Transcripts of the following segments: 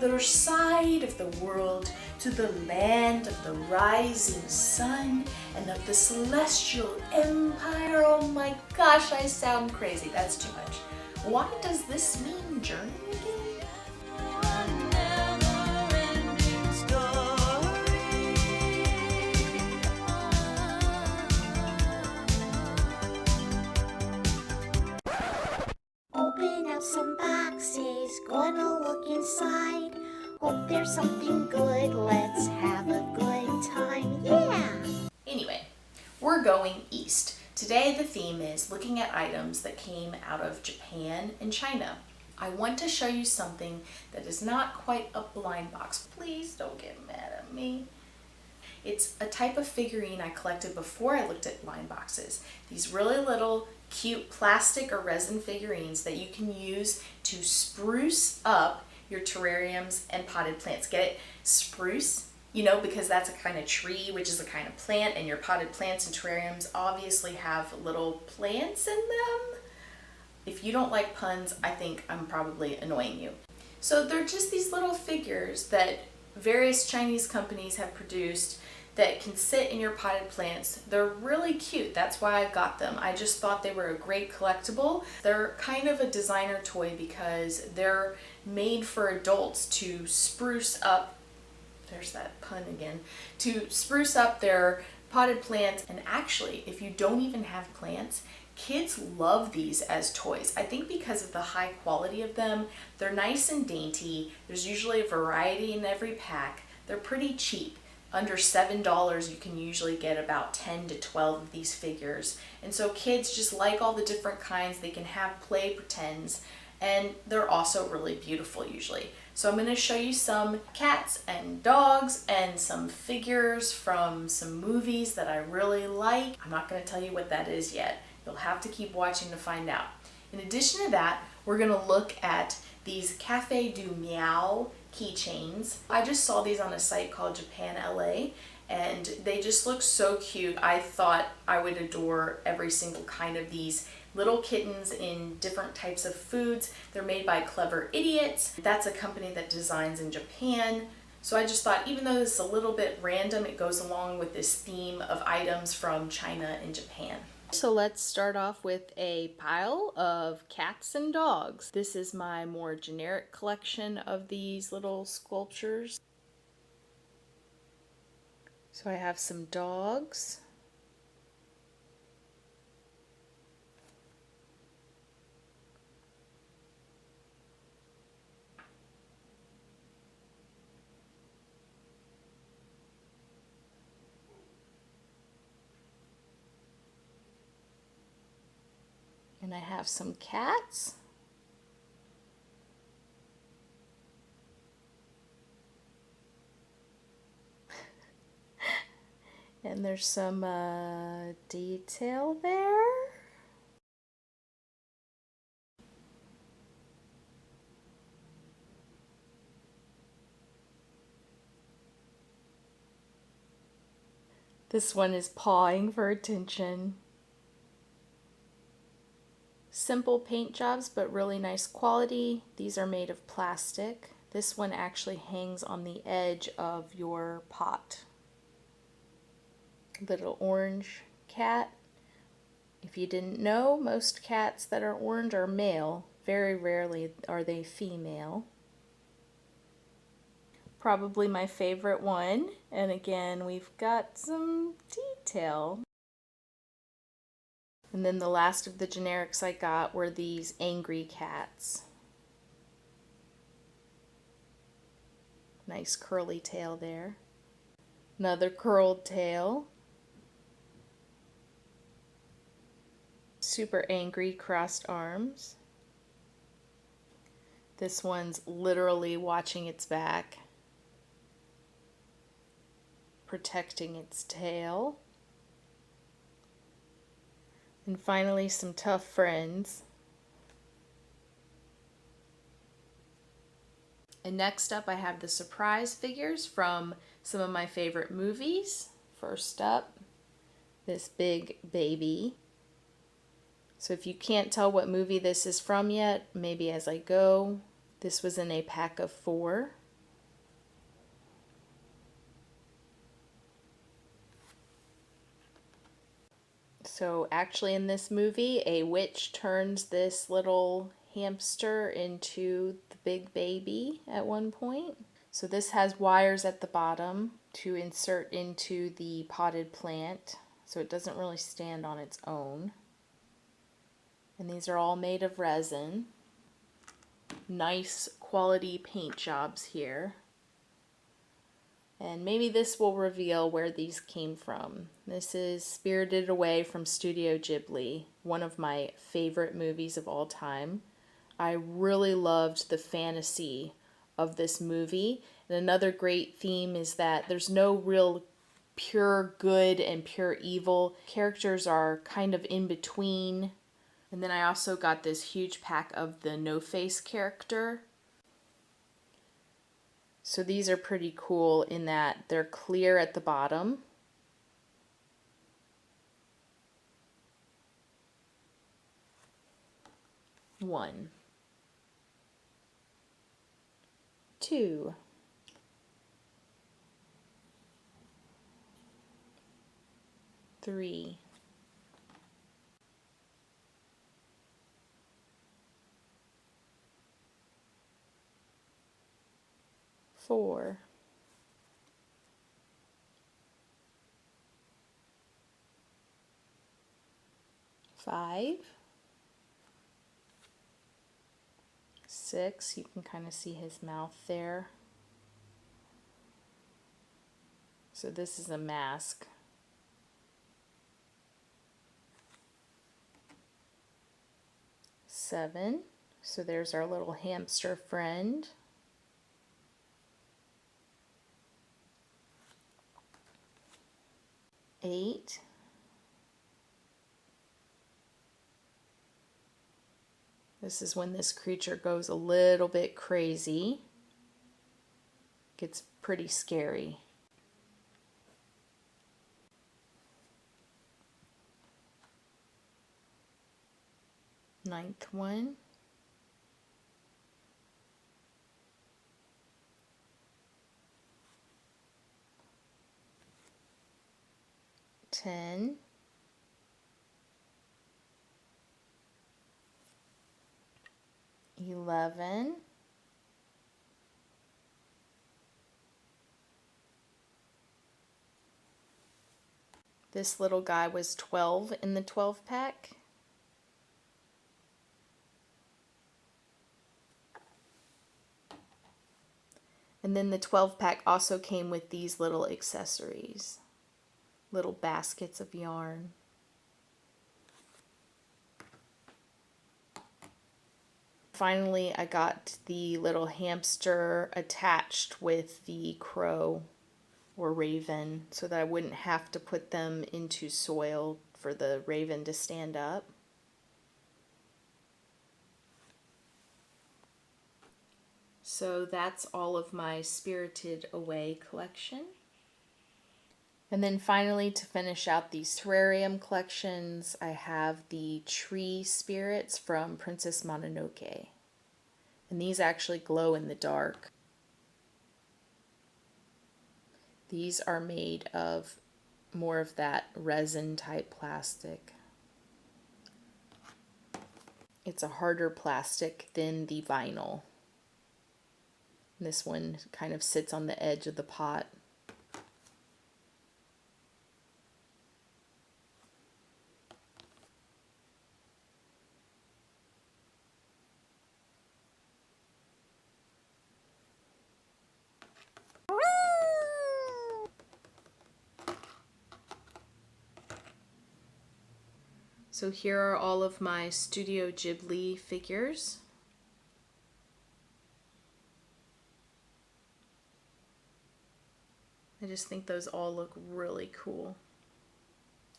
other side of the world, to the land of the rising sun and of the celestial empire. Oh my gosh, I sound crazy. That's too much. What does this mean, journey again? Open up some boxes, gonna look inside. Hope there's something good, let's have a good time, yeah! Anyway, we're going east. Today the theme is looking at items that came out of Japan and China. I want to show you something that is not quite a blind box. Please don't get mad at me. It's a type of figurine I collected before I looked at blind boxes. These really little cute plastic or resin figurines that you can use to spruce up your terrariums and potted plants. Get it? Spruce, you know, because that's a kind of tree, which is a kind of plant, and your potted plants and terrariums obviously have little plants in them. If you don't like puns, I think I'm probably annoying you. So they're just these little figures that various Chinese companies have produced that can sit in your potted plants. They're really cute. That's why I got them. I just thought they were a great collectible. They're kind of a designer toy because they're made for adults to spruce up, there's that pun again, to spruce up their potted plants. And actually, if you don't even have plants, kids love these as toys. I think because of the high quality of them. They're nice and dainty. There's usually a variety in every pack. They're pretty cheap. Under $7, you can usually get about 10 to 12 of these figures. And so kids just like all the different kinds. They can have play pretends, and they're also really beautiful usually. So I'm going to show you some cats and dogs and some figures from some movies that I really like. I'm not going to tell you what that is yet. You'll have to keep watching to find out. In addition to that, we're going to look at these Café du Meow keychains. I just saw these on a site called Japan LA, and they just look so cute. I thought I would adore every single kind of these little kittens in different types of foods. They're made by Clever Idiots. That's a company that designs in Japan. So I just thought, even though this is a little bit random, it goes along with this theme of items from China and Japan. So let's start off with a pile of cats and dogs. This is my more generic collection of these little sculptures. So I have some dogs. And I have some cats. And there's some detail there. This one is pawing for attention. Simple paint jobs, but really nice quality. These are made of plastic. This one actually hangs on the edge of your pot. Little orange cat. If you didn't know, most cats that are orange are male. Very rarely are they female. Probably my favorite one. And again, we've got some detail. And then the last of the generics I got were these angry cats. Nice curly tail there. Another curled tail. Super angry crossed arms. This one's literally watching its back, protecting its tail. And finally, some tough friends. And next up, I have the surprise figures from some of my favorite movies. First up, this big baby. So if you can't tell what movie this is from yet, maybe as I go. This was in a pack of 4. So actually in this movie, a witch turns this little hamster into the big baby at one point. So this has wires at the bottom to insert into the potted plant, so it doesn't really stand on its own. And these are all made of resin. Nice quality paint jobs here. And maybe this will reveal where these came from. This is Spirited Away from Studio Ghibli, one of my favorite movies of all time. I really loved the fantasy of this movie. And another great theme is that there's no real pure good and pure evil. Characters are kind of in between. And then I also got this huge pack of the No Face character. So these are pretty cool in that they're clear at the bottom. One, two, three, four, five, six. You can kind of see his mouth there. So this is a mask. 7. So there's our little hamster friend. 8. This is when this creature goes a little bit crazy. Gets pretty scary. 9th one. 10. 11. 'This little guy was 12 in the 12 pack. And then the 12 pack also came with these little accessories, little baskets of yarn. Finally, I got the little hamster attached with the crow or raven so that I wouldn't have to put them into soil for the raven to stand up. So that's all of my Spirited Away collection. And then finally, to finish out these terrarium collections, I have the tree spirits from Princess Mononoke. And these actually glow in the dark. These are made of more of that resin type plastic. It's a harder plastic than the vinyl. This one kind of sits on the edge of the pot. So here are all of my Studio Ghibli figures. I just think those all look really cool.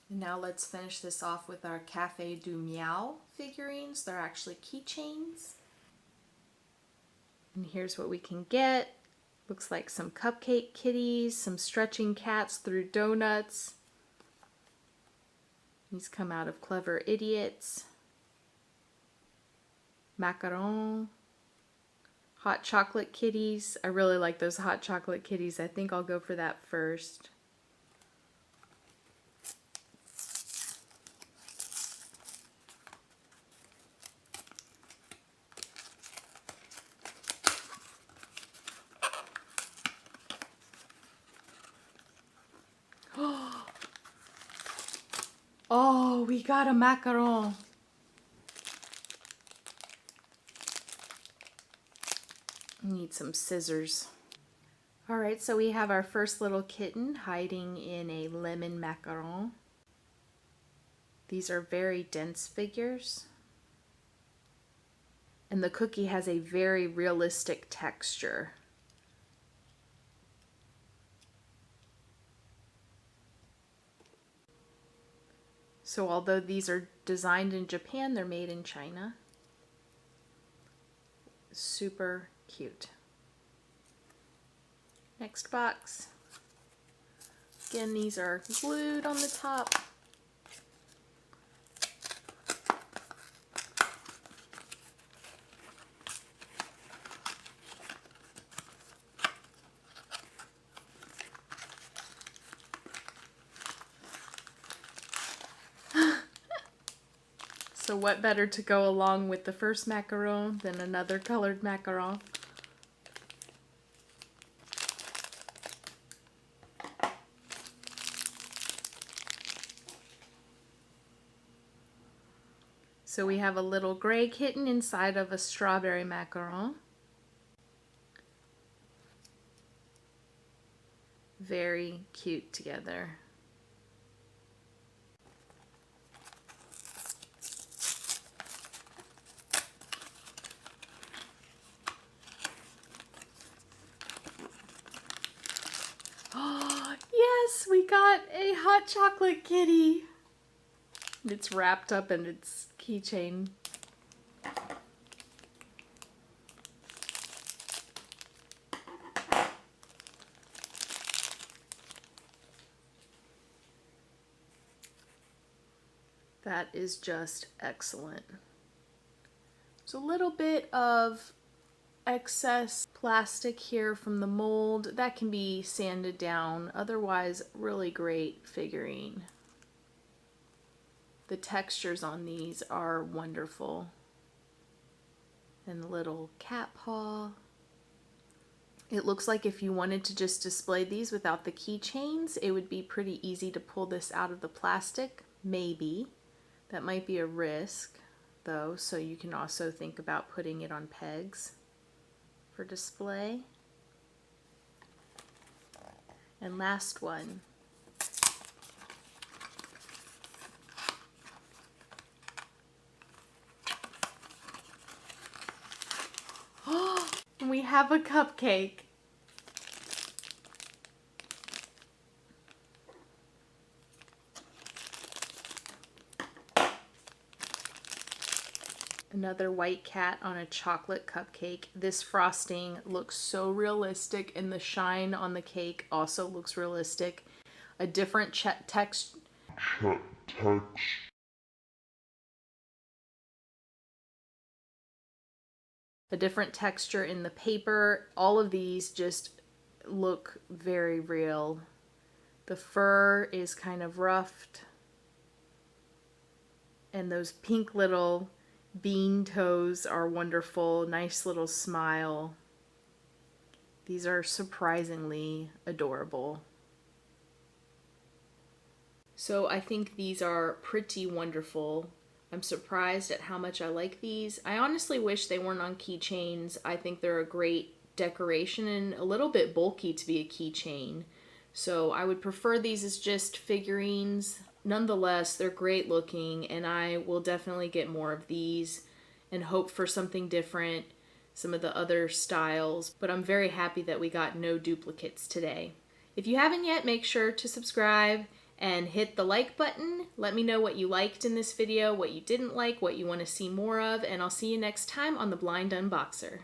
And now let's finish this off with our Café du Meow figurines. They're actually keychains. And here's what we can get. Looks like some cupcake kitties, some stretching cats through donuts. These come out of Clever Idiots. Macaron. Hot chocolate kitties. I really like those hot chocolate kitties. I think I'll go for that first. Oh, we got a macaron. Need some scissors. All right, so we have our first little kitten hiding in a lemon macaron. These are very dense figures. And the cookie has a very realistic texture. So although these are designed in Japan, they're made in China. Super cute. Next box. Again, these are glued on the top. So what better to go along with the first macaron than another colored macaron? So we have a little gray kitten inside of a strawberry macaron. Very cute together. Oh, yes, we got a hot chocolate kitty. It's wrapped up in its keychain. That is just excellent. There's a little bit of excess plastic here from the mold. That can be sanded down. Otherwise, really great figurine. The textures on these are wonderful. And the little cat paw. It looks like if you wanted to just display these without the keychains, it would be pretty easy to pull this out of the plastic. Maybe. That might be a risk, though, so you can also think about putting it on pegs for display. And last one. Oh, we have a cupcake. Another white cat on a chocolate cupcake. This frosting looks so realistic, and the shine on the cake also looks realistic. A different texture. A different texture in the paper. All of these just look very real. The fur is kind of roughed. And those pink little bean toes are wonderful. Nice little smile. These are surprisingly adorable. So I think these are pretty wonderful. I'm surprised at how much I like these. I honestly wish they weren't on keychains. I think they're a great decoration and a little bit bulky to be a keychain. So I would prefer these as just figurines. Nonetheless, they're great looking, and I will definitely get more of these and hope for something different, some of the other styles, but I'm very happy that we got no duplicates today. If you haven't yet, make sure to subscribe and hit the like button. Let me know what you liked in this video, what you didn't like, what you want to see more of, and I'll see you next time on The Blind Unboxer.